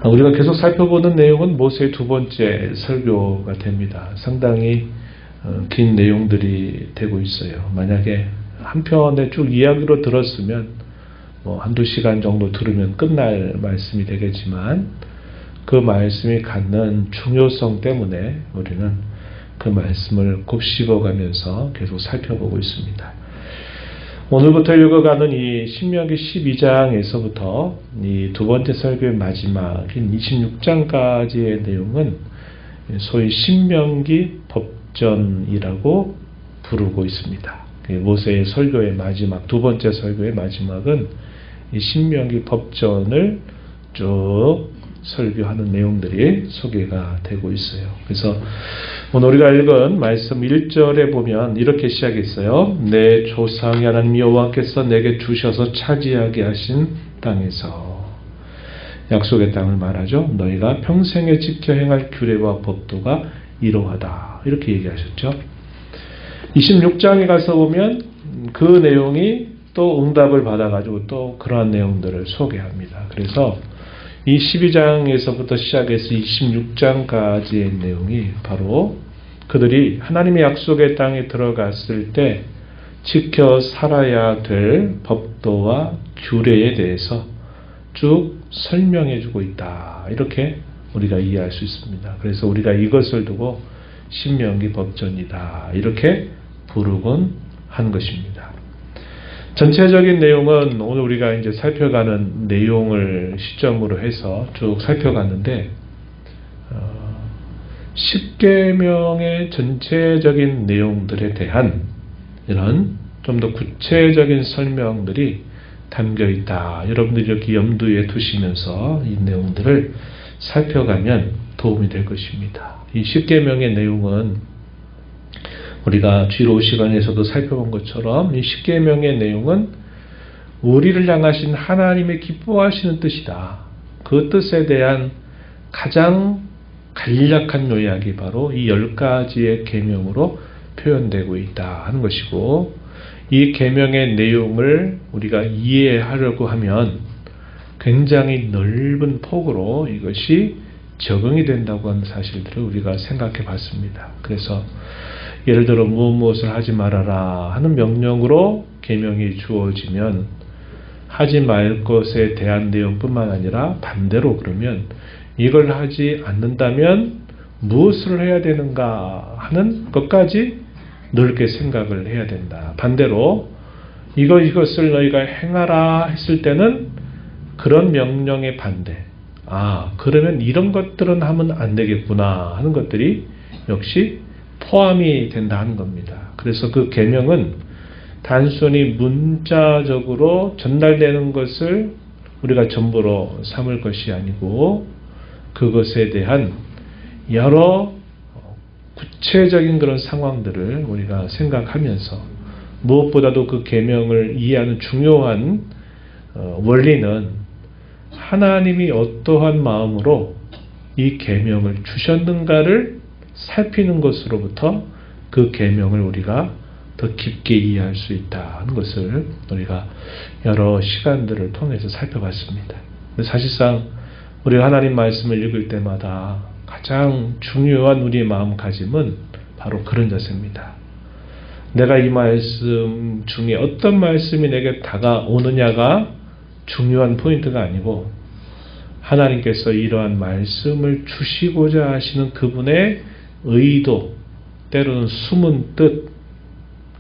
우리가 계속 살펴보는 내용은 모세의 두 번째 설교가 됩니다. 상당히 긴 내용들이 되고 있어요. 만약에 한 편에 쭉 이야기로 들었으면 한두 시간 정도 들으면 끝날 말씀이 되겠지만 그 말씀이 갖는 중요성 때문에 우리는 그 말씀을 곱씹어가면서 계속 살펴보고 있습니다. 오늘부터 읽어가는 이 신명기 12장에서부터 이 두 번째 설교의 마지막인 26장까지의 내용은 소위 신명기 법전이라고 부르고 있습니다. 모세의 설교의 마지막, 두 번째 설교의 마지막은 이 신명기 법전을 쭉 설교하는 내용들이 소개가 되고 있어요. 그래서 오늘 우리가 읽은 말씀 1절에 보면 이렇게 시작했어요. 내 조상이 하나님 여호와께서 내게 주셔서 차지하게 하신 땅에서, 약속의 땅을 말하죠. 너희가 평생에 지켜 행할 규례와 법도가 이러하다, 이렇게 얘기하셨죠. 26장에 가서 보면 그 내용이 또 응답을 받아가지고 또 그러한 내용들을 소개합니다. 그래서 이 12장에서부터 시작해서 26장까지의 내용이 바로 그들이 하나님의 약속의 땅에 들어갔을 때 지켜 살아야 될 법도와 규례에 대해서 쭉 설명해 주고 있다, 이렇게 우리가 이해할 수 있습니다. 그래서 우리가 이것을 두고 신명기 법전이다, 이렇게 부르곤 한 것입니다. 전체적인 내용은 오늘 우리가 이제 살펴가는 내용을 시점으로 해서 쭉 살펴갔는데, 10계명의 전체적인 내용들에 대한 이런 좀 더 구체적인 설명들이 담겨 있다. 여러분들이 이렇게 염두에 두시면서 이 내용들을 살펴가면 도움이 될 것입니다. 이 10계명의 내용은 우리가 주일오후 시간에서도 살펴본 것처럼 이 10계명의 내용은 우리를 향하신 하나님의 기뻐하시는 뜻이다. 그 뜻에 대한 가장 간략한 요약이 바로 이 10가지의 계명으로 표현되고 있다 하는 것이고, 이 계명의 내용을 우리가 이해하려고 하면 굉장히 넓은 폭으로 이것이 적용이 된다고 하는 사실들을 우리가 생각해 봤습니다. 그래서 예를 들어 무엇을 하지 말아라 하는 명령으로 계명이 주어지면 하지 말 것에 대한 내용뿐만 아니라 반대로 그러면 이걸 하지 않는다면 무엇을 해야 되는가 하는 것까지 넓게 생각을 해야 된다. 반대로 이것을 너희가 행하라 했을 때는 그런 명령의 반대, 그러면 이런 것들은 하면 안 되겠구나 하는 것들이 역시 포함이 된다 하는 겁니다. 그래서 그 계명은 단순히 문자적으로 전달되는 것을 우리가 전부로 삼을 것이 아니고 그것에 대한 여러 구체적인 그런 상황들을 우리가 생각하면서, 무엇보다도 그 계명을 이해하는 중요한 원리는 하나님이 어떠한 마음으로 이 계명을 주셨는가를 살피는 것으로부터 그 계명을 우리가 더 깊게 이해할 수 있다는 것을 우리가 여러 시간들을 통해서 살펴봤습니다. 사실상 우리가 하나님 말씀을 읽을 때마다 가장 중요한 우리의 마음가짐은 바로 그런 자세입니다. 내가 이 말씀 중에 어떤 말씀이 내게 다가오느냐가 중요한 포인트가 아니고, 하나님께서 이러한 말씀을 주시고자 하시는 그분의 의도, 때로는 숨은 뜻,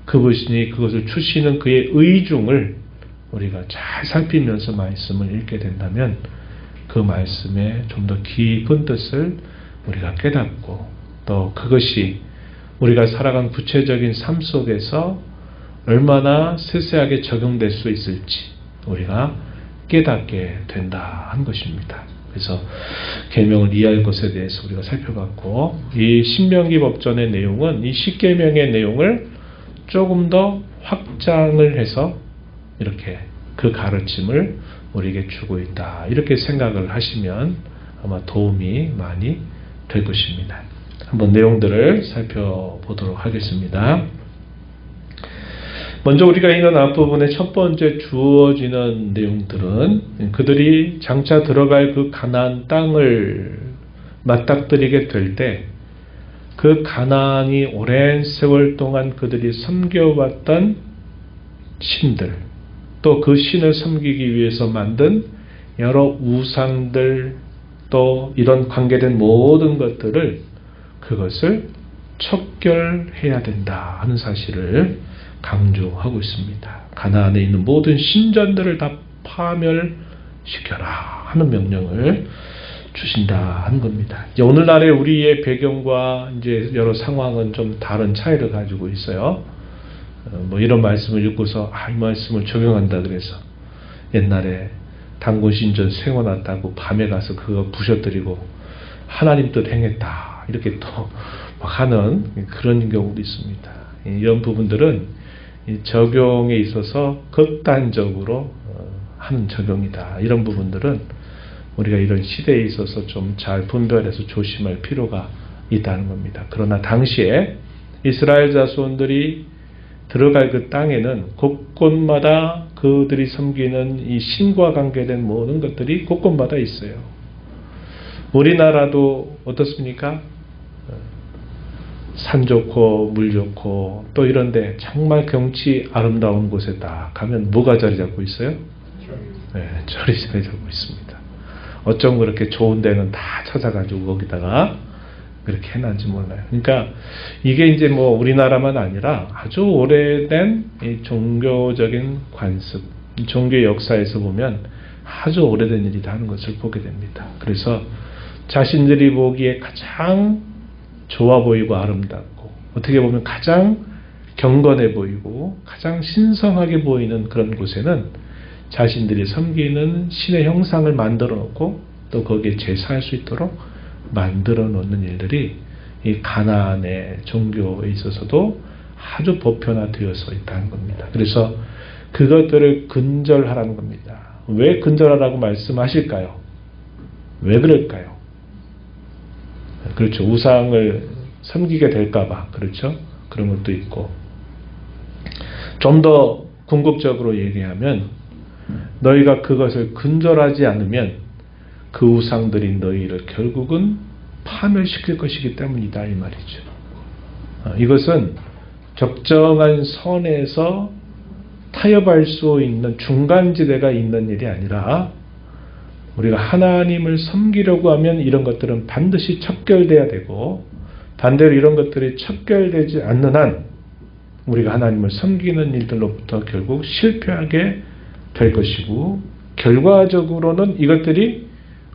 그것을 주시는 그의 의중을 우리가 잘 살피면서 말씀을 읽게 된다면 그 말씀의 좀 더 깊은 뜻을 우리가 깨닫고, 또 그것이 우리가 살아간 구체적인 삶 속에서 얼마나 세세하게 적용될 수 있을지 우리가 깨닫게 된다 한 것입니다. 그래서 계명을 이해할 것에 대해서 우리가 살펴봤고, 이 신명기 법전의 내용은 이 10계명의 내용을 조금 더 확장을 해서 이렇게 그 가르침을 우리에게 주고 있다, 이렇게 생각을 하시면 아마 도움이 많이 될 것입니다. 한번 내용들을 살펴보도록 하겠습니다. 먼저 우리가 읽은 앞부분의 첫 번째 주어지는 내용들은 그들이 장차 들어갈 그 가나안 땅을 맞닥뜨리게 될 때 그 가나안이 오랜 세월 동안 그들이 섬겨왔던 신들, 또 그 신을 섬기기 위해서 만든 여러 우상들, 또 이런 관계된 모든 것들을 그것을 척결해야 된다 하는 사실을 강조하고 있습니다. 가나안에 있는 모든 신전들을 다 파멸시켜라 하는 명령을 주신다 하는 겁니다. 이제 오늘날의 우리의 배경과 이제 여러 상황은 좀 다른 차이를 가지고 있어요. 뭐 이런 말씀을 읽고서 이 말씀을 적용한다 그래서 옛날에 단군 신전 세워놨다고 밤에 가서 그거 부셔뜨리고 하나님 뜻 행했다 이렇게 또 막 하는 그런 경우도 있습니다. 이런 부분들은 적용에 있어서 극단적으로 하는 적용이다. 이런 부분들은 우리가 이런 시대에 있어서 좀 잘 분별해서 조심할 필요가 있다는 겁니다. 그러나 당시에 이스라엘 자손들이 들어갈 그 땅에는 곳곳마다 그들이 섬기는 이 신과 관계된 모든 것들이 곳곳마다 있어요. 우리나라도 어떻습니까? 산 좋고 물 좋고 또 이런데 정말 경치 아름다운 곳에 딱 가면 뭐가 자리 잡고 있어요? 네, 절이 자리 잡고 있습니다. 어쩜 그렇게 좋은 데는 다 찾아가지고 거기다가 그렇게 해놨는지 몰라요. 그러니까 이게 이제 뭐 우리나라만 아니라 아주 오래된 이 종교적인 관습, 종교 역사에서 보면 아주 오래된 일이다 하는 것을 보게 됩니다. 그래서 자신들이 보기에 가장 좋아 보이고 아름답고 어떻게 보면 가장 경건해 보이고 가장 신성하게 보이는 그런 곳에는 자신들이 섬기는 신의 형상을 만들어 놓고 또 거기에 제사할 수 있도록 만들어 놓는 일들이 이 가나안의 종교에 있어서도 아주 보편화되어서 있다는 겁니다. 그래서 그것들을 근절하라는 겁니다. 왜 근절하라고 말씀하실까요? 왜 그럴까요? 그렇죠. 우상을 섬기게 될까봐. 그렇죠. 그런 것도 있고. 좀 더 궁극적으로 얘기하면 너희가 그것을 근절하지 않으면 그 우상들이 너희를 결국은 파멸시킬 것이기 때문이다 이 말이죠. 이것은 적정한 선에서 타협할 수 있는 중간지대가 있는 일이 아니라 우리가 하나님을 섬기려고 하면 이런 것들은 반드시 척결돼야 되고 반대로 이런 것들이 척결되지 않는 한 우리가 하나님을 섬기는 일들로부터 결국 실패하게 될 것이고 결과적으로는 이것들이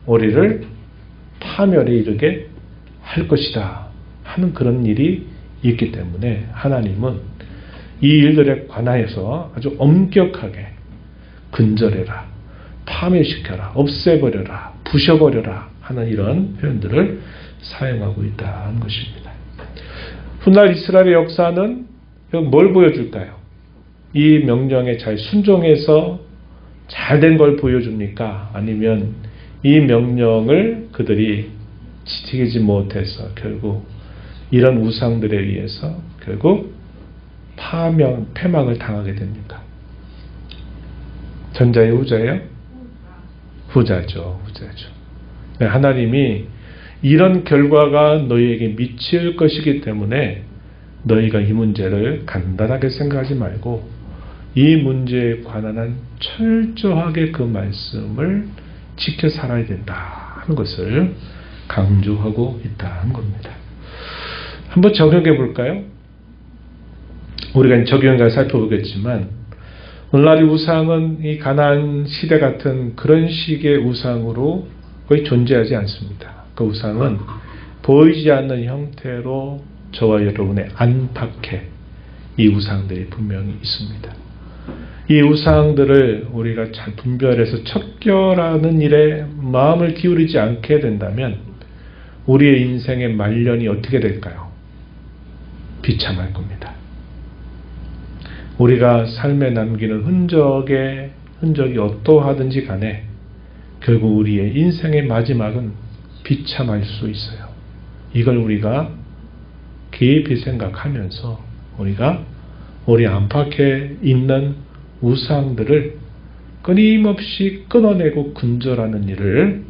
우리를 파멸에 이르게 할 것이다 하는 그런 일이 있기 때문에 하나님은 이 일들에 관하여서 아주 엄격하게 근절해라, 파멸시켜라, 없애버려라, 부셔버려라 하는 이런 표현들을 사용하고 있다는 것입니다. 훗날 이스라엘의 역사는 뭘 보여줄까요? 이 명령에 잘 순종해서 잘된 걸 보여줍니까? 아니면 이 명령을 그들이 지키지 못해서 결국 이런 우상들에 의해서 결국 패망을 당하게 됩니까? 전자예요, 후자예요? 후자죠. 하나님이 이런 결과가 너희에게 미칠 것이기 때문에 너희가 이 문제를 간단하게 생각하지 말고 이 문제에 관한 한 철저하게 그 말씀을 지켜 살아야 된다 하는 것을 강조하고 있다는 겁니다. 한번 적용해 볼까요? 우리가 적용해 살펴보겠지만 오늘날의 우상은 이 가나안 시대 같은 그런 식의 우상으로 거의 존재하지 않습니다. 그 우상은 보이지 않는 형태로 저와 여러분의 안팎에 이 우상들이 분명히 있습니다. 이 우상들을 우리가 잘 분별해서 척결하는 일에 마음을 기울이지 않게 된다면 우리의 인생의 말년이 어떻게 될까요? 비참할 겁니다. 우리가 삶에 남기는 흔적이 어떠하든지 간에 결국 우리의 인생의 마지막은 비참할 수 있어요. 이걸 우리가 깊이 생각하면서 우리가 우리 안팎에 있는 우상들을 끊임없이 끊어내고 근절하는 일을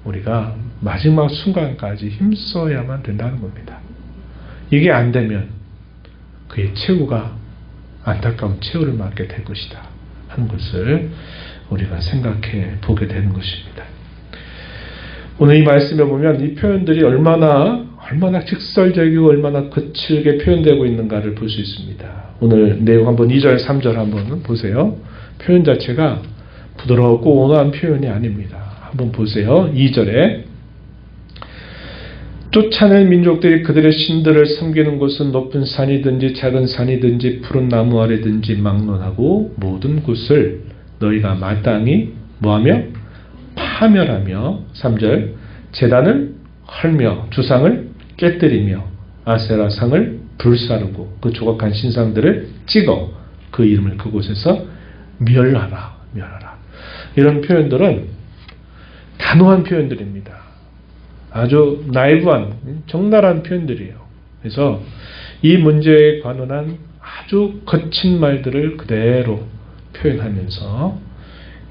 우리가 마지막 순간까지 힘써야만 된다는 겁니다. 이게 안 되면 그의 최후가 안타까운 최후를 맞게 될 것이다 하는 것을 우리가 생각해 보게 되는 것입니다. 오늘 이 말씀에 보면 이 표현들이 얼마나 직설적이고 얼마나 거칠게 표현되고 있는가를 볼 수 있습니다. 오늘 내용 한번 2절 3절 한번 보세요. 표현 자체가 부드럽고 온화한 표현이 아닙니다. 한번 보세요. 2절에 쫓아낸 민족들이 그들의 신들을 섬기는 곳은 높은 산이든지 작은 산이든지 푸른 나무 아래든지 막론하고 모든 곳을 너희가 마땅히 뭐하며? 파멸하며 3절 제단을 헐며 주상을 깨뜨리며 아세라상을 불사르고 그 조각한 신상들을 찍어 그 이름을 그곳에서 멸하라. 이런 표현들은 단호한 표현들입니다. 아주 나이브한 적나라한 표현들이에요. 그래서 이 문제에 관한 아주 거친 말들을 그대로 표현하면서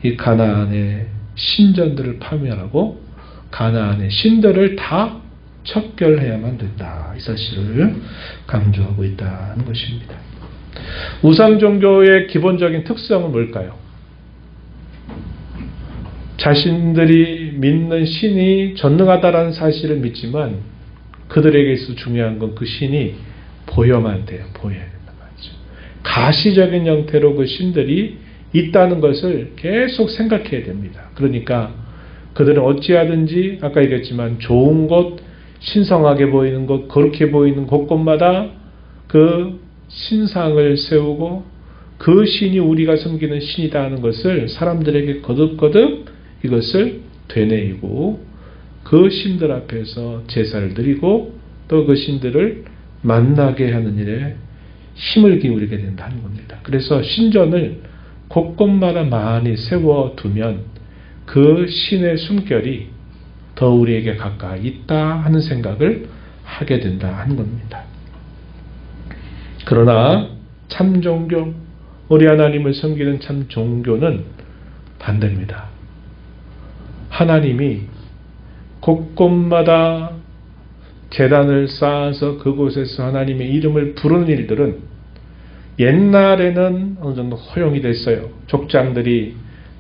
이 가나안의 신전들을 파멸하고 가나안의 신들을 다 척결해야만 된다. 이 사실을 강조하고 있다는 것입니다. 우상 종교의 기본적인 특성은 뭘까요? 자신들이 믿는 신이 전능하다라는 사실을 믿지만 그들에게 있어 중요한 건 그 신이 보여야만 돼요. 보여야 된단 말이죠. 가시적인 형태로 그 신들이 있다는 것을 계속 생각해야 됩니다. 그러니까 그들은 어찌하든지 아까 얘기했지만 좋은 곳, 신성하게 보이는 곳, 거룩해 보이는 곳곳마다 그 신상을 세우고 그 신이 우리가 섬기는 신이다 하는 것을 사람들에게 거듭거듭 이것을 되뇌이고 그 신들 앞에서 제사를 드리고 또 그 신들을 만나게 하는 일에 힘을 기울이게 된다는 겁니다. 그래서 신전을 곳곳마다 많이 세워두면 그 신의 숨결이 더 우리에게 가까이 있다 하는 생각을 하게 된다 하는 겁니다. 그러나 참 종교, 우리 하나님을 섬기는 참 종교는 반대입니다. 하나님이 곳곳마다 제단을 쌓아서 그곳에서 하나님의 이름을 부르는 일들은 옛날에는 어느 정도 허용이 됐어요. 족장들이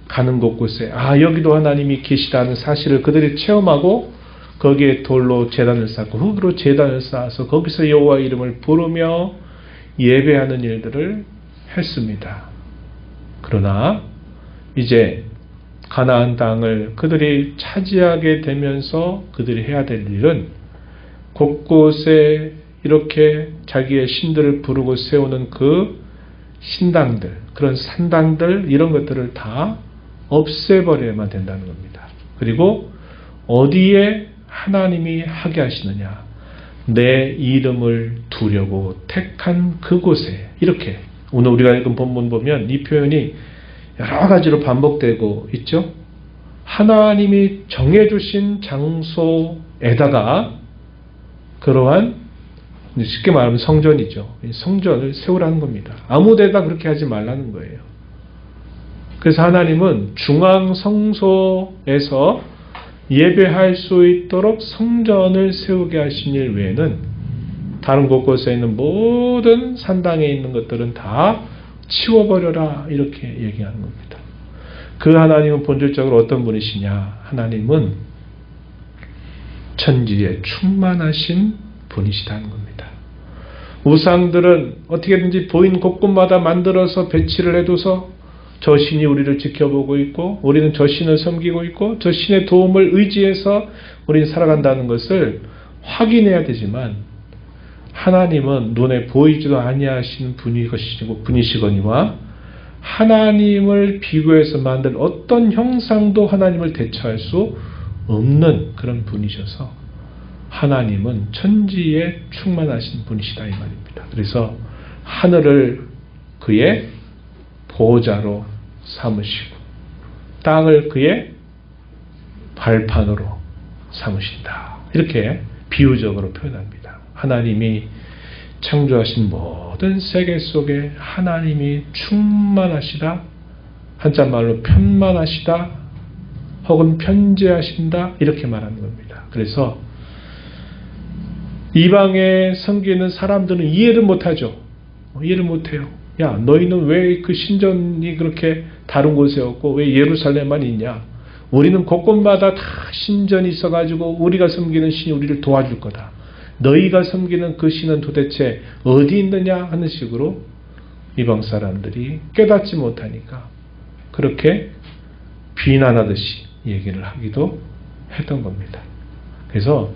가는 곳곳에 여기도 하나님이 계시다는 사실을 그들이 체험하고 거기에 돌로 제단을 쌓고 흙으로 제단을 쌓아서 거기서 여호와 이름을 부르며 예배하는 일들을 했습니다. 그러나 이제 가나안 땅을 그들이 차지하게 되면서 그들이 해야 될 일은 곳곳에 이렇게 자기의 신들을 부르고 세우는 그 신당들, 그런 산당들 이런 것들을 다 없애버려야만 된다는 겁니다. 그리고 어디에 하나님이 하게 하시느냐, 내 이름을 두려고 택한 그곳에, 이렇게 오늘 우리가 읽은 본문 보면 이 표현이 여러 가지로 반복되고 있죠. 하나님이 정해주신 장소에다가 그러한 쉽게 말하면 성전이죠. 성전을 세우라는 겁니다. 아무 데다 그렇게 하지 말라는 거예요. 그래서 하나님은 중앙 성소에서 예배할 수 있도록 성전을 세우게 하신 일 외에는 다른 곳곳에 있는 모든 산당에 있는 것들은 다 치워버려라 이렇게 얘기하는 겁니다. 그 하나님은 본질적으로 어떤 분이시냐? 하나님은 천지에 충만하신 분이시다는 겁니다. 우상들은 어떻게든지 보이는 곳곳마다 만들어서 배치를 해둬서 저 신이 우리를 지켜보고 있고 우리는 저 신을 섬기고 있고 저 신의 도움을 의지해서 우리는 살아간다는 것을 확인해야 되지만 하나님은 눈에 보이지도 아니하신 분이시거니와 하나님을 비교해서 만든 어떤 형상도 하나님을 대처할 수 없는 그런 분이셔서 하나님은 천지에 충만하신 분이시다 이 말입니다. 그래서 하늘을 그의 보호자로 삼으시고 땅을 그의 발판으로 삼으신다. 이렇게 비유적으로 표현합니다. 하나님이 창조하신 모든 세계 속에 하나님이 충만하시다, 한자말로 편만하시다, 혹은 편재하신다, 이렇게 말하는 겁니다. 그래서 이방에 섬기는 사람들은 이해를 못하죠. 이해를 못해요. 야, 너희는 왜 그 신전이 그렇게 다른 곳에 없고 왜 예루살렘만 있냐? 우리는 곳곳마다 다 신전이 있어가지고 우리가 섬기는 신이 우리를 도와줄 거다. 너희가 섬기는 그 신은 도대체 어디 있느냐 하는 식으로 이방 사람들이 깨닫지 못하니까 그렇게 비난하듯이 얘기를 하기도 했던 겁니다. 그래서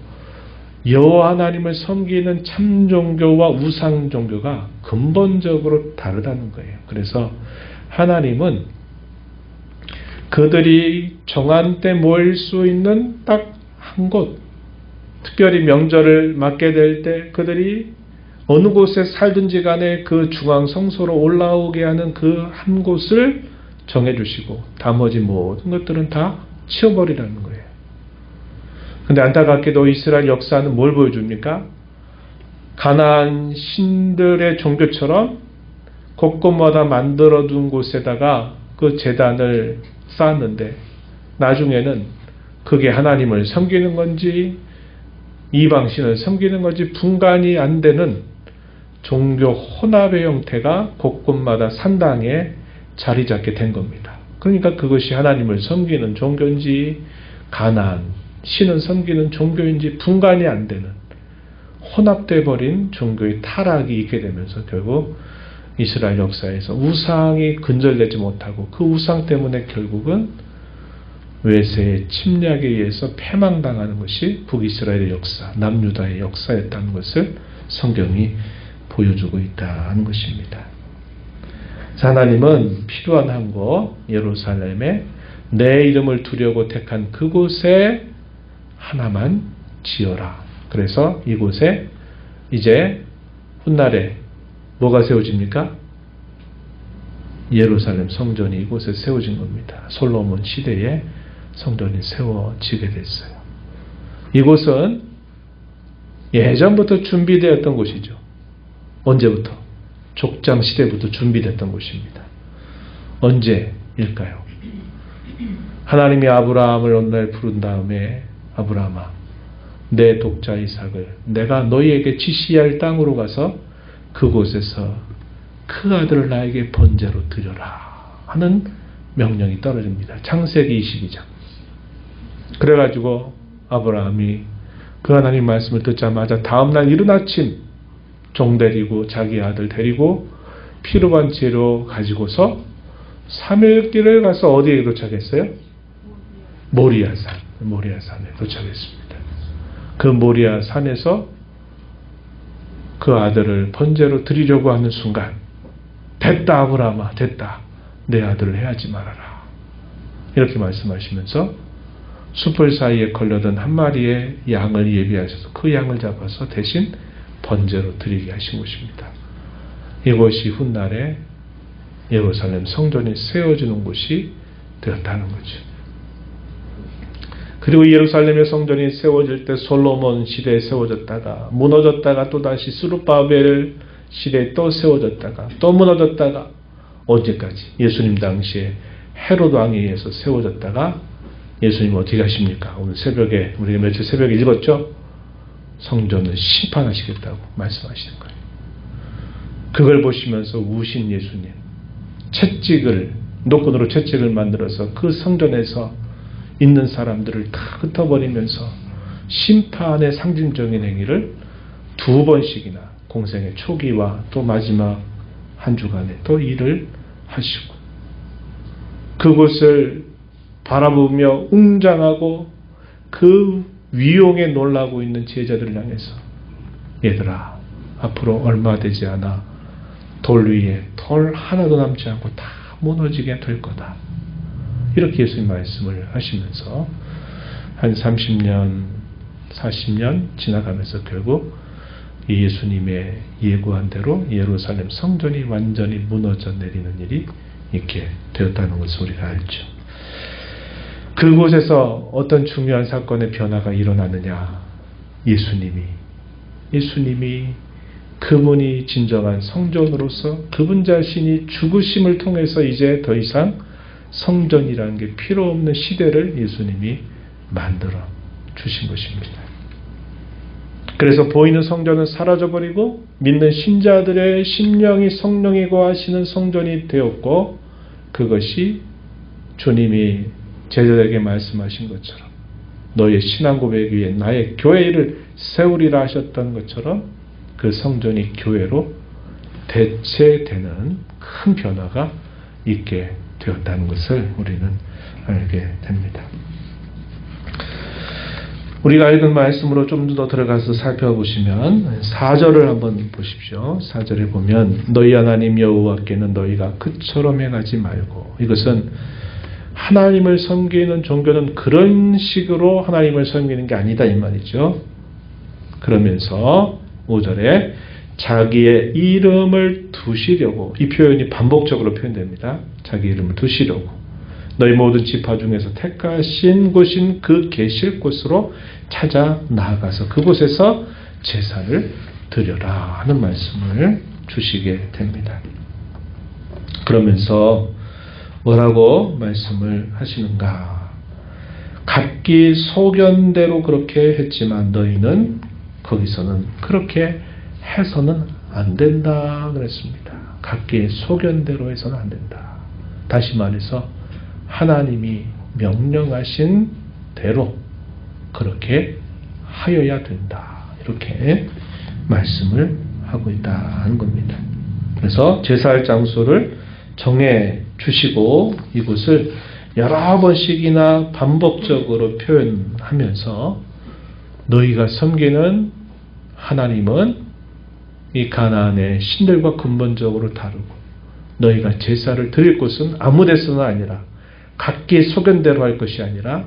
여호와 하나님을 섬기는 참 종교와 우상 종교가 근본적으로 다르다는 거예요. 그래서 하나님은 그들이 정한 때 모일 수 있는 딱 한 곳, 특별히 명절을 맞게 될 때 그들이 어느 곳에 살든지 간에 그 중앙 성소로 올라오게 하는 그 한 곳을 정해주시고 나머지 모든 것들은 다 치워버리라는 거예요. 근데 안타깝게도 이스라엘 역사는 뭘 보여줍니까? 가나안 신들의 종교처럼 곳곳마다 만들어둔 곳에다가 그 제단을 쌓았는데 나중에는 그게 하나님을 섬기는 건지 이방신을 섬기는 건지 분간이 안 되는 종교 혼합의 형태가 곳곳마다 산당에 자리 잡게 된 겁니다. 그러니까 그것이 하나님을 섬기는 종교인지 가나안 신을 섬기는 종교인지 분간이 안 되는 혼합돼 버린 종교의 타락이 있게 되면서 결국 이스라엘 역사에서 우상이 근절되지 못하고 그 우상 때문에 결국은 외세의 침략에 의해서 패망당하는 것이 북이스라엘의 역사, 남유다의 역사였다는 것을 성경이 보여주고 있다는 것입니다. 하나님은 필요한 한 곳 예루살렘에 내 이름을 두려고 택한 그곳에 하나만 지어라. 그래서 이곳에 이제 훗날에 뭐가 세워집니까? 예루살렘 성전이 이곳에 세워진 겁니다. 솔로몬 시대에 성전이 세워지게 됐어요. 이곳은 예전부터 준비되었던 곳이죠. 언제부터? 족장 시대부터 준비됐던 곳입니다. 언제일까요? 하나님이 아브라함을 어느 날 부른 다음에 아브라함아, 내 독자 이삭을 내가 너희에게 지시할 땅으로 가서 그곳에서 그 아들을 나에게 번제로 드려라 하는 명령이 떨어집니다. 창세기 22장. 그래가지고 아브라함이 그 하나님 말씀을 듣자마자 다음날 이른 아침 종 데리고 자기 아들 데리고 피로반 재료 가지고서 3일 길을 가서 어디에 도착했어요? 모리아산에 도착했습니다. 그 모리아산에서 그 아들을 번제로 드리려고 하는 순간 됐다 아브라함아 됐다 내 아들을 해하지 말아라 이렇게 말씀하시면서 숯불 사이에 걸려든 한 마리의 양을 예비하셔서 그 양을 잡아서 대신 번제로 드리게 하신 것입니다. 이것이 훗날에 예루살렘 성전이 세워지는 곳이 되었다는 거죠. 그리고 예루살렘의 성전이 세워질 때 솔로몬 시대에 세워졌다가 무너졌다가 또다시 스룹바벨 시대에 또 세워졌다가 또 무너졌다가 언제까지? 예수님 당시에 헤롯 왕에 의해서 세워졌다가 예수님 어떻게 하십니까? 오늘 새벽에 우리가 며칠 새벽에 읽었죠? 성전을 심판하시겠다고 말씀하시는 거예요. 그걸 보시면서 우신 예수님 채찍을 노끈으로 채찍을 만들어서 그 성전에서 있는 사람들을 다 흩어버리면서 심판의 상징적인 행위를 2번씩이나 공생의 초기와 또 마지막 한 주간에 또 일을 하시고 그곳을 바라보며 웅장하고 그 위용에 놀라고 있는 제자들을 향해서 얘들아 앞으로 얼마 되지 않아 돌 위에 돌 하나도 남지 않고 다 무너지게 될 거다. 이렇게 예수님 말씀을 하시면서 한 30년 40년 지나가면서 결국 예수님의 예고한 대로 예루살렘 성전이 완전히 무너져 내리는 일이 있게 되었다는 것을 우리가 알죠. 그곳에서 어떤 중요한 사건의 변화가 일어나느냐. 예수님이 그분이 진정한 성전으로서 그분 자신이 죽으심을 통해서 이제 더 이상 성전이라는 게 필요 없는 시대를 예수님이 만들어 주신 것입니다. 그래서 보이는 성전은 사라져버리고 믿는 신자들의 심령이 성령이 거하시는 성전이 되었고, 그것이 주님이 제자들에게 말씀하신 것처럼 너의 신앙 고백 위에 나의 교회를 세우리라 하셨던 것처럼 그 성전이 교회로 대체되는 큰 변화가 있게 되었다는 것을 우리는 알게 됩니다. 우리가 읽은 말씀으로 좀 더 들어가서 살펴보시면 4절을 한번 보십시오. 4절에 보면 너희 하나님 여호와께는 너희가 그처럼 행하지 말고, 이것은 하나님을 섬기는 종교는 그런 식으로 하나님을 섬기는 게 아니다 이 말이죠. 그러면서 5절에 자기의 이름을 두시려고, 이 표현이 반복적으로 표현됩니다. 자기 이름을 두시려고 너희 모든 지파 중에서 택하신 곳인 그 계실 곳으로 찾아 나아가서 그곳에서 제사를 드려라 하는 말씀을 주시게 됩니다. 그러면서 뭐라고 말씀을 하시는가? 각기 소견대로 그렇게 했지만 너희는 거기서는 그렇게 해서는 안 된다 그랬습니다. 각기 소견대로 해서는 안 된다. 다시 말해서 하나님이 명령하신 대로 그렇게 하여야 된다. 이렇게 말씀을 하고 있다는 겁니다. 그래서 제사할 장소를 정해 주시고 이곳을 여러 번씩이나 반복적으로 표현하면서 너희가 섬기는 하나님은 이 가나안의 신들과 근본적으로 다르고, 너희가 제사를 드릴 곳은 아무 데서나 아니라 각기 소견대로 할 것이 아니라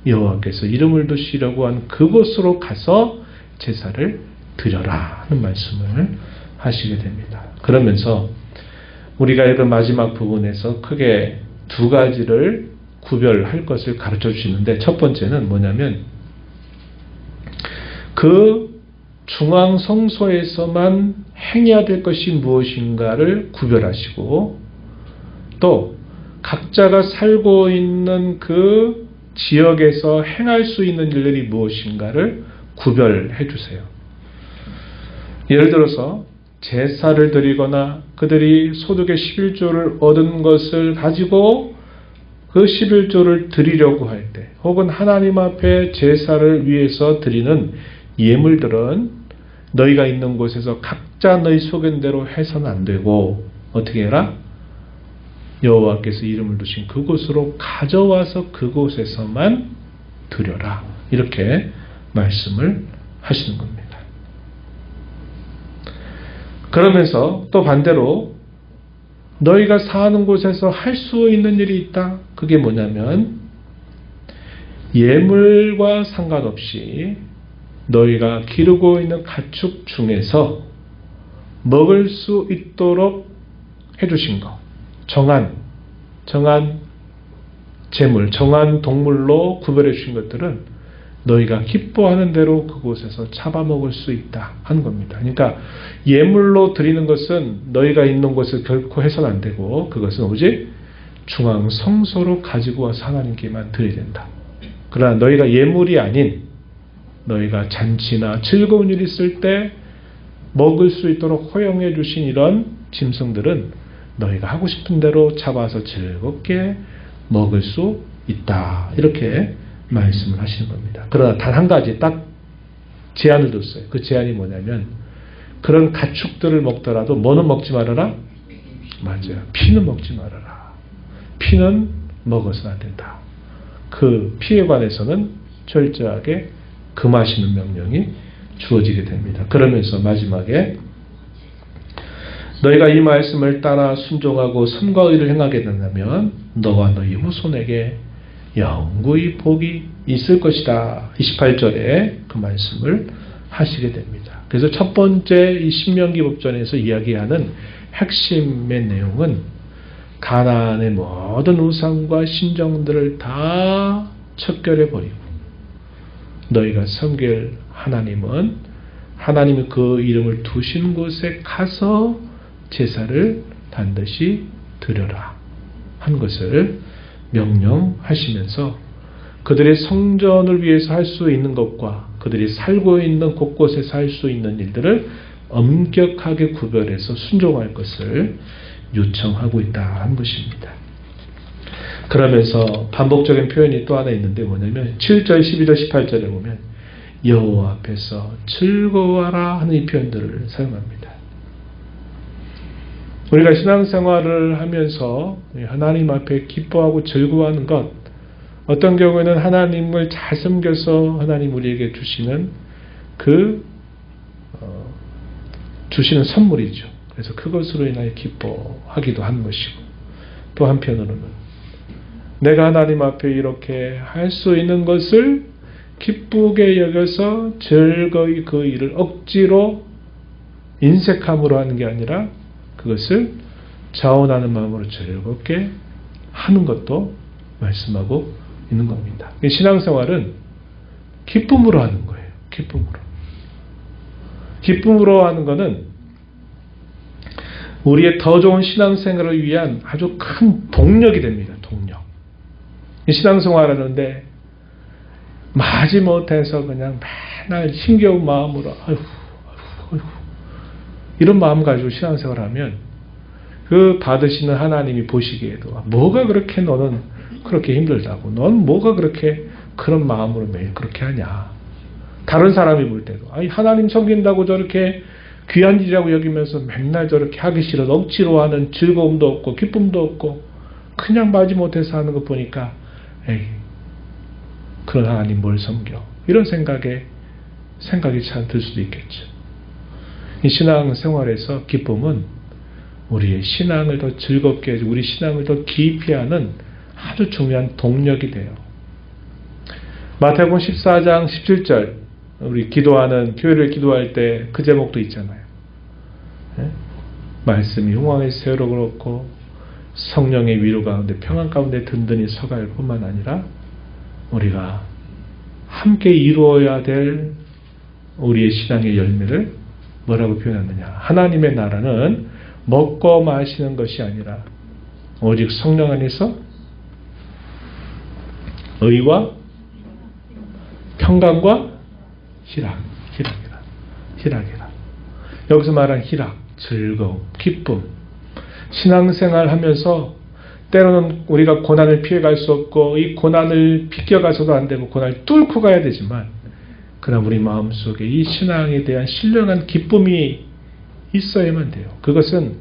여호와께서 이름을 두시려고 한 그곳으로 가서 제사를 드려라 하는 말씀을 하시게 됩니다. 그러면서 우리가 읽은 마지막 부분에서 크게 두 가지를 구별할 것을 가르쳐 주시는데, 첫 번째는 뭐냐면 그 중앙 성소에서만 행해야 될 것이 무엇인가를 구별하시고, 또 각자가 살고 있는 그 지역에서 행할 수 있는 일들이 무엇인가를 구별해 주세요. 예를 들어서 제사를 드리거나 그들이 소득의 11조를 얻은 것을 가지고 그 11조를 드리려고 할 때, 혹은 하나님 앞에 제사를 위해서 드리는 예물들은 너희가 있는 곳에서 각자 너희 소견대로 해서는 안 되고, 어떻게 해라? 여호와께서 이름을 두신 그곳으로 가져와서 그곳에서만 드려라. 이렇게 말씀을 하시는 겁니다. 그러면서 또 반대로 너희가 사는 곳에서 할 수 있는 일이 있다. 그게 뭐냐면 예물과 상관없이 너희가 기르고 있는 가축 중에서 먹을 수 있도록 해주신 것, 정한 재물, 정한 동물로 구별해 주신 것들은 너희가 기뻐하는 대로 그곳에서 잡아먹을 수 있다 하는 겁니다. 그러니까 예물로 드리는 것은 너희가 있는 곳을 결코 해서는 안 되고, 그것은 오직 중앙 성소로 가지고 와서 하나님께만 드려야 된다. 그러나 너희가 예물이 아닌, 너희가 잔치나 즐거운 일이 있을 때 먹을 수 있도록 허용해 주신 이런 짐승들은 너희가 하고 싶은 대로 잡아서 즐겁게 먹을 수 있다. 이렇게 말씀을 하시는 겁니다. 그러나 단 한 가지 딱 제한을 뒀어요. 그 제한이 뭐냐면, 그런 가축들을 먹더라도 뭐는 먹지 말아라? 맞아요. 피는 먹지 말아라. 피는 먹어서는 안 된다. 그 피에 관해서는 철저하게 금하시는 명령이 주어지게 됩니다. 그러면서 마지막에 너희가 이 말씀을 따라 순종하고 선과 의를 행하게 된다면 너와 너희 후손에게 영구히 복이 있을 것이다. 28절에 그 말씀을 하시게 됩니다. 그래서 첫 번째 이 신명기 법전에서 이야기하는 핵심의 내용은 가나안의 모든 우상과 신정들을 다 척결해 버리고 너희가 섬길 하나님은 하나님이 그 이름을 두신 곳에 가서 제사를 반드시 드려라 한 것을 명령하시면서 그들의 성전을 위해서 할 수 있는 것과 그들이 살고 있는 곳곳에서 할 수 있는 일들을 엄격하게 구별해서 순종할 것을 요청하고 있다 한 것입니다. 그러면서 반복적인 표현이 또 하나 있는데 뭐냐면 7절, 12절, 18절에 보면 여호와 앞에서 즐거워하라 하는 이 표현들을 사용합니다. 우리가 신앙생활을 하면서 하나님 앞에 기뻐하고 즐거워하는 것, 어떤 경우에는 하나님을 잘 섬겨서 하나님 우리에게 주시는 주시는 선물이죠. 그래서 그것으로 인하여 기뻐하기도 하는 것이고, 또 한편으로는 내가 하나님 앞에 이렇게 할 수 있는 것을 기쁘게 여겨서 즐거이 그 일을 억지로 인색함으로 하는 게 아니라 그것을 자원하는 마음으로 즐겁게 하는 것도 말씀하고 있는 겁니다. 신앙생활은 기쁨으로 하는 거예요. 기쁨으로 하는 것은 우리의 더 좋은 신앙생활을 위한 아주 큰 동력이 됩니다. 동력. 신앙생활 하는데 마지못해서 그냥 맨날 힘겨운 마음으로 아이고 이런 마음 가지고 신앙생활 하면 그 받으시는 하나님이 보시기에도 뭐가 그렇게 너는 그렇게 힘들다고, 넌 뭐가 그렇게 그런 마음으로 매일 그렇게 하냐. 다른 사람이 볼 때도 하나님 섬긴다고 저렇게 귀한 일이라고 여기면서 맨날 저렇게 하기 싫어 억지로 하는 즐거움도 없고 기쁨도 없고 그냥 마지못해서 하는 거 보니까 에이 그런 하나님 뭘 섬겨, 이런 생각이 참 들 수도 있겠죠. 이 신앙생활에서 기쁨은 우리의 신앙을 더 즐겁게 해주고 우리 신앙을 더 깊이 하는 아주 중요한 동력이 돼요. 마태복음 14장 17절 우리 기도하는 교회를 기도할 때 그 제목도 있잖아요. 말씀이 흥왕의 새로 그렇고 성령의 위로 가운데 평안 가운데 든든히 서갈 뿐만 아니라 우리가 함께 이루어야 될 우리의 신앙의 열매를 뭐라고 표현하느냐. 하나님의 나라는 먹고 마시는 것이 아니라 오직 성령 안에서 의와 평강과 희락이라. 여기서 말한 희락, 즐거움, 기쁨. 신앙생활 하면서 때로는 우리가 고난을 피해갈 수 없고 이 고난을 비껴가서도 안 되고 고난을 뚫고 가야 되지만 그러나 우리 마음속에 이 신앙에 대한 신령한 기쁨이 있어야만 돼요. 그것은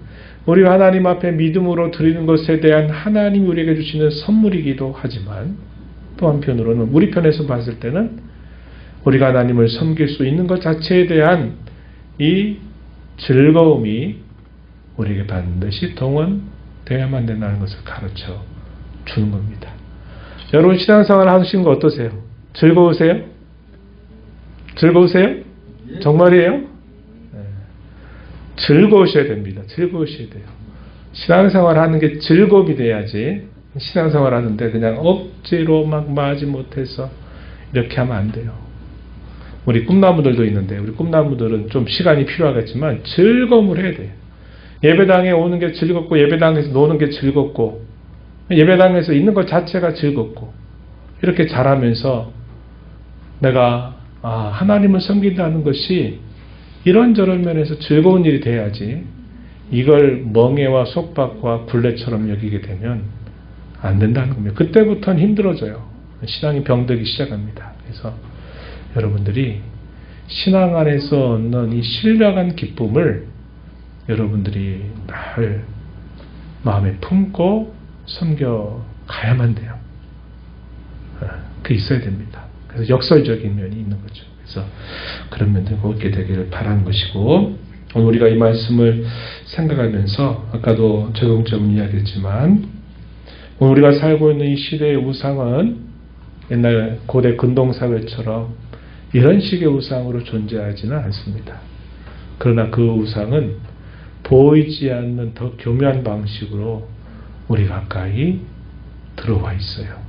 우리가 하나님 앞에 믿음으로 드리는 것에 대한 하나님이 우리에게 주시는 선물이기도 하지만 또 한편으로는 우리 편에서 봤을 때는 우리가 하나님을 섬길 수 있는 것 자체에 대한 이 즐거움이 우리에게 반드시 동원되어야만 된다는 것을 가르쳐 주는 겁니다. 여러분 신앙생활 하시는 거 어떠세요? 즐거우세요? 정말이에요? 네. 즐거우셔야 됩니다. 즐거우셔야 돼요. 신앙생활 하는 게 즐겁이 돼야지 신앙생활 하는데 그냥 억지로 막 마지못해서 이렇게 하면 안 돼요. 우리 꿈나무들도 있는데 우리 꿈나무들은 좀 시간이 필요하겠지만 즐거움을 해야 돼요. 예배당에 오는 게 즐겁고 예배당에서 노는 게 즐겁고 예배당에서 있는 것 자체가 즐겁고 이렇게 자라면서 내가 하나님을 섬긴다는 것이 이런저런 면에서 즐거운 일이 돼야지 이걸 멍해와 속박과 굴레처럼 여기게 되면 안 된다는 겁니다. 그때부터는 힘들어져요. 신앙이 병들기 시작합니다. 그래서 여러분들이 신앙 안에서 얻는 이 신령한 기쁨을 여러분들이 늘 마음에 품고 섬겨가야만 돼요. 그게 있어야 됩니다. 그래서 역설적인 면이 있는 거죠. 그래서 그런 면들이 없게 되기를 바라는 것이고, 오늘 우리가 이 말씀을 생각하면서 아까도 적용점을 이야기했지만 오늘 우리가 살고 있는 이 시대의 우상은 옛날 고대 근동사회처럼 이런 식의 우상으로 존재하지는 않습니다. 그러나 그 우상은 보이지 않는 더 교묘한 방식으로 우리 가까이 들어와 있어요.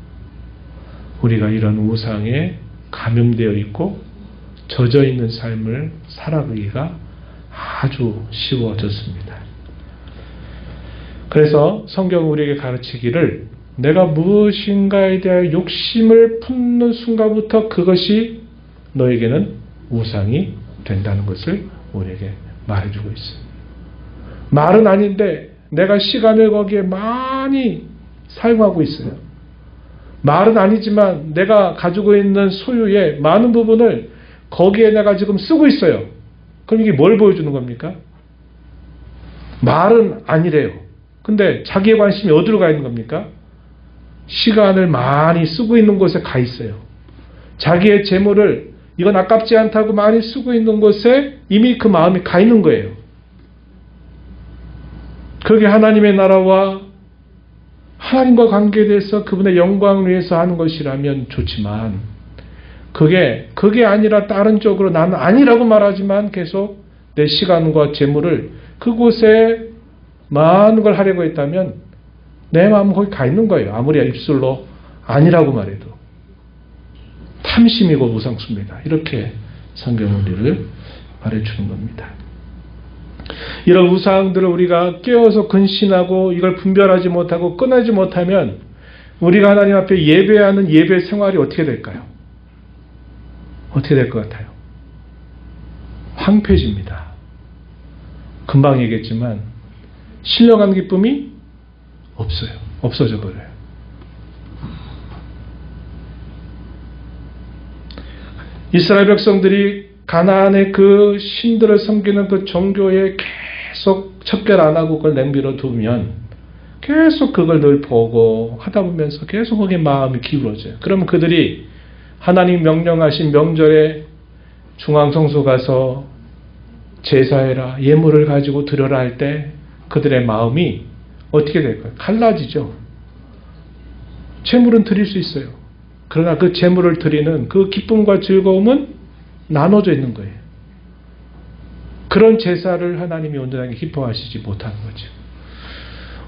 우리가 이런 우상에 감염되어 있고 젖어 있는 삶을 살아가기가 아주 쉬워졌습니다. 그래서 성경은 우리에게 가르치기를 내가 무엇인가에 대하여 욕심을 품는 순간부터 그것이 너에게는 우상이 된다는 것을 우리에게 말해주고 있어요. 말은 아닌데 내가 시간을 거기에 많이 사용하고 있어요. 말은 아니지만 내가 가지고 있는 소유의 많은 부분을 거기에 내가 지금 쓰고 있어요. 그럼 이게 뭘 보여주는 겁니까? 말은 아니래요. 근데 자기의 관심이 어디로 가 있는 겁니까? 시간을 많이 쓰고 있는 곳에 가 있어요. 자기의 재물을 이건 아깝지 않다고 많이 쓰고 있는 곳에 이미 그 마음이 가 있는 거예요. 그게 하나님의 나라와 하나님과 관계돼서 그분의 영광을 위해서 하는 것이라면 좋지만 그게 아니라 다른 쪽으로 나는 아니라고 말하지만 계속 내 시간과 재물을 그곳에 많은 걸 하려고 했다면 내 마음은 거기 가 있는 거예요. 아무리 입술로 아니라고 말해도. 탐심이고 우상수입니다. 이렇게 성경은 우리를 말해주는 겁니다. 이런 우상들을 우리가 깨어서 근신하고 이걸 분별하지 못하고 끊어지 못하면 우리가 하나님 앞에 예배하는 예배 생활이 어떻게 될까요? 어떻게 될 것 같아요? 황폐해집니다. 금방 얘기했지만 신령한 기쁨이 없어요. 없어져 버려요. 이스라엘 백성들이 가나안의 그 신들을 섬기는 그 종교에 계속 척결 안 하고 그걸 내밀어 두면 계속 그걸 늘 보고 하다 보면서 계속 거기에 마음이 기울어져요. 그러면 그들이 하나님 명령하신 명절에 중앙성소 가서 제사해라, 예물을 가지고 드려라 할 때 그들의 마음이 어떻게 될까요? 갈라지죠. 제물은 드릴 수 있어요. 그러나 그 제물을 드리는 그 기쁨과 즐거움은 나눠져 있는 거예요. 그런 제사를 하나님이 온전하게 기뻐하시지 못하는 거죠.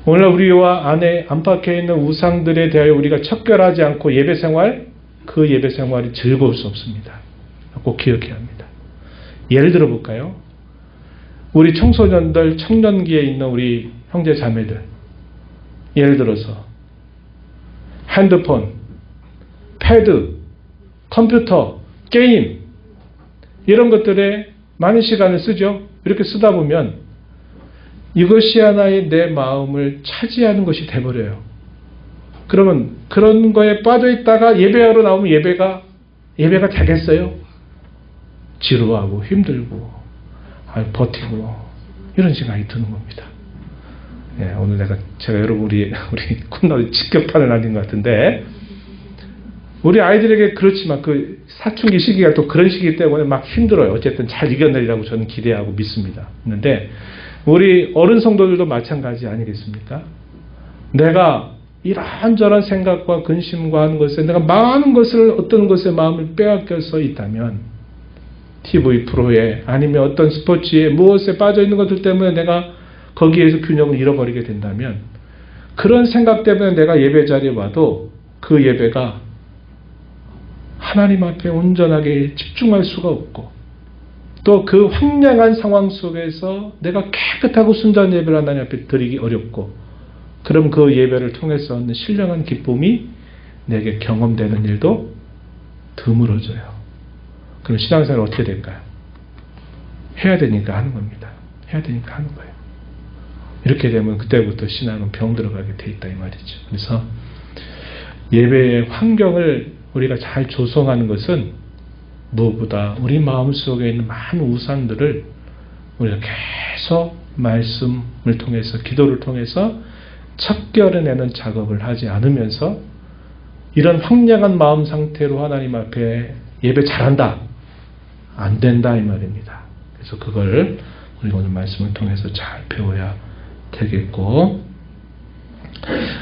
오늘 우리와 안팎에 있는 우상들에 대하여 우리가 척결하지 않고 예배생활, 그 예배생활이 즐거울 수 없습니다. 꼭 기억해야 합니다. 예를 들어 볼까요? 우리 청소년들, 청년기에 있는 우리 형제 자매들, 예를 들어서 핸드폰, 패드, 컴퓨터, 게임 이런 것들에 많은 시간을 쓰죠. 이렇게 쓰다 보면 이것이 하나의 내 마음을 차지하는 것이 돼버려요. 그러면 그런 거에 빠져 있다가 예배하러 나오면 예배가 되겠어요? 지루하고 힘들고 버티고 이런 생각이 드는 겁니다. 예, 오늘 제가 여러분 우리 콧날이 직격탄을 날린 것 같은데 우리 아이들에게 그렇지만 그 사춘기 시기가 또 그런 시기 때문에 막 힘들어요. 어쨌든 잘 이겨내리라고 저는 기대하고 믿습니다. 그런데 우리 어른 성도들도 마찬가지 아니겠습니까? 내가 이런저런 생각과 근심과 하는 것에 내가 많은 것을 어떤 것에 마음을 빼앗겨서 있다면 TV 프로에 아니면 어떤 스포츠에 무엇에 빠져 있는 것들 때문에 내가 거기에서 균형을 잃어버리게 된다면 그런 생각 때문에 내가 예배 자리에 와도 그 예배가 하나님 앞에 온전하게 집중할 수가 없고 또 그 황량한 상황 속에서 내가 깨끗하고 순전한 예배를 하나님 앞에 드리기 어렵고 그럼 그 예배를 통해서 얻는 신령한 기쁨이 내게 경험되는 일도 드물어져요. 그럼 신앙생활 어떻게 될까요? 해야 되니까 하는 겁니다. 해야 되니까 하는 거예요. 이렇게 되면 그때부터 신앙은 병 들어가게 돼 있다 이 말이죠. 그래서 예배의 환경을 우리가 잘 조성하는 것은 무엇보다 우리 마음속에 있는 많은 우상들을 우리가 계속 말씀을 통해서 기도를 통해서 척결해내는 작업을 하지 않으면서 이런 황량한 마음 상태로 하나님 앞에 예배 잘한다. 안 된다 이 말입니다. 그래서 그걸 우리가 오늘 말씀을 통해서 잘 배워야 되겠고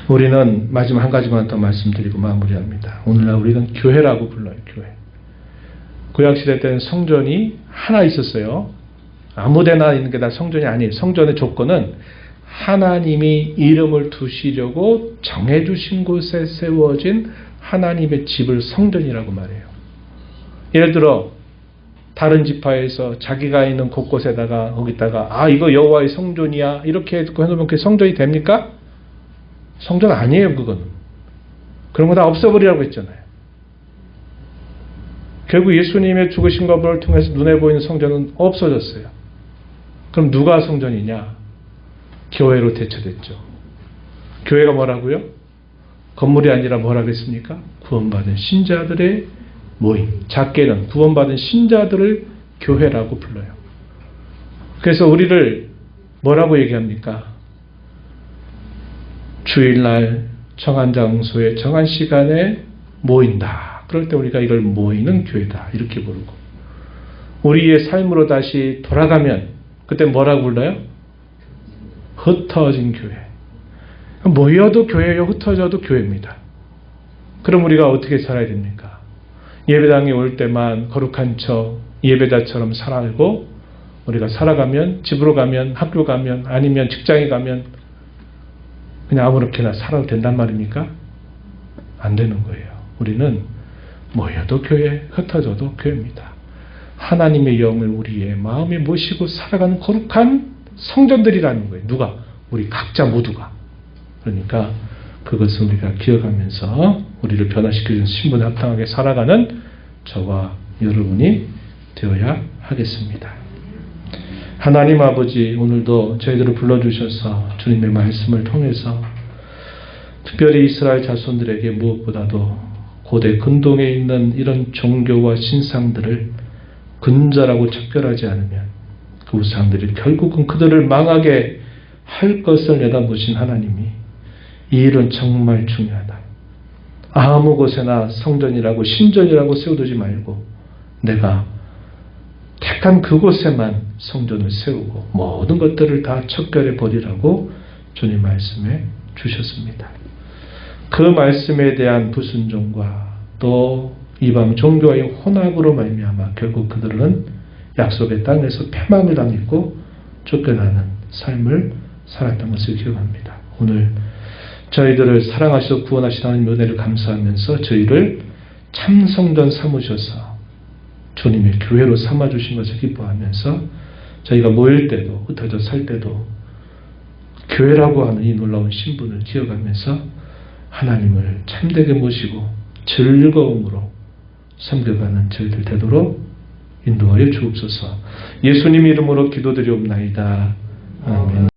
우리는 마지막 한 가지만 더 말씀드리고 마무리합니다. 오늘날 우리는 교회라고 불러요. 교회. 구약시대 때는 성전이 하나 있었어요. 아무데나 있는 게 다 성전이 아니에요. 성전의 조건은 하나님이 이름을 두시려고 정해주신 곳에 세워진 하나님의 집을 성전이라고 말해요. 예를 들어 다른 지파에서 자기가 있는 곳곳에다가 거기다가 이거 여호와의 성전이야 이렇게 해놓으면 그게 성전이 됩니까? 성전 아니에요. 그거는. 그런 거 다 없애버리라고 했잖아요. 결국 예수님의 죽으심과 부활을 통해서 눈에 보이는 성전은 없어졌어요. 그럼 누가 성전이냐? 교회로 대처됐죠. 교회가 뭐라고요? 건물이 아니라 뭐라고 했습니까? 구원받은 신자들의 모임. 작게는 구원받은 신자들을 교회라고 불러요. 그래서 우리를 뭐라고 얘기합니까? 주일날 정한 장소에 정한 시간에 모인다. 그럴 때 우리가 이걸 모이는 교회다. 이렇게 부르고 우리의 삶으로 다시 돌아가면 그때 뭐라고 불러요? 흩어진 교회. 모여도 교회요, 흩어져도 교회입니다. 그럼 우리가 어떻게 살아야 됩니까? 예배당에 올 때만 거룩한 척 예배자처럼 살아고 우리가 살아가면 집으로 가면 학교 가면 아니면 직장에 가면 그냥 아무렇게나 살아도 된단 말입니까? 안 되는 거예요. 우리는 모여도 교회, 흩어져도 교회입니다. 하나님의 영을 우리의 마음에 모시고 살아가는 거룩한 성전들이라는 거예요. 누가? 우리 각자 모두가. 그러니까 그것을 우리가 기억하면서 우리를 변화시켜주는 신분에 합당하게 살아가는 저와 여러분이 되어야 하겠습니다. 하나님 아버지, 오늘도 저희들을 불러주셔서 주님의 말씀을 통해서 특별히 이스라엘 자손들에게 무엇보다도 고대 근동에 있는 이런 종교와 신상들을 근절하고 척결하지 않으면 그 우상들이 결국은 그들을 망하게 할 것을 내다보신 하나님이 이 일은 정말 중요하다. 아무 곳에나 성전이라고 신전이라고 세워두지 말고 내가 택한 그곳에만 성전을 세우고 모든 것들을 다 척결해 버리라고 주님 말씀해 주셨습니다. 그 말씀에 대한 불순종과 또 이방 종교와의 혼합으로 말미암아 결국 그들은 약속의 땅에서 패망을 당했고 쫓겨나는 삶을 살았던 것을 기억합니다. 오늘 저희들을 사랑하시고 구원하신 하나님의 은혜를 감사하면서 저희를 참 성전 삼으셔서 주님의 교회로 삼아주신 것을 기뻐하면서 저희가 모일 때도 흩어져 살 때도 교회라고 하는 이 놀라운 신분을 기억하면서 하나님을 참되게 모시고 즐거움으로 섬겨가는 저희들 되도록 인도하여 주옵소서. 예수님 이름으로 기도드리옵나이다. 아멘.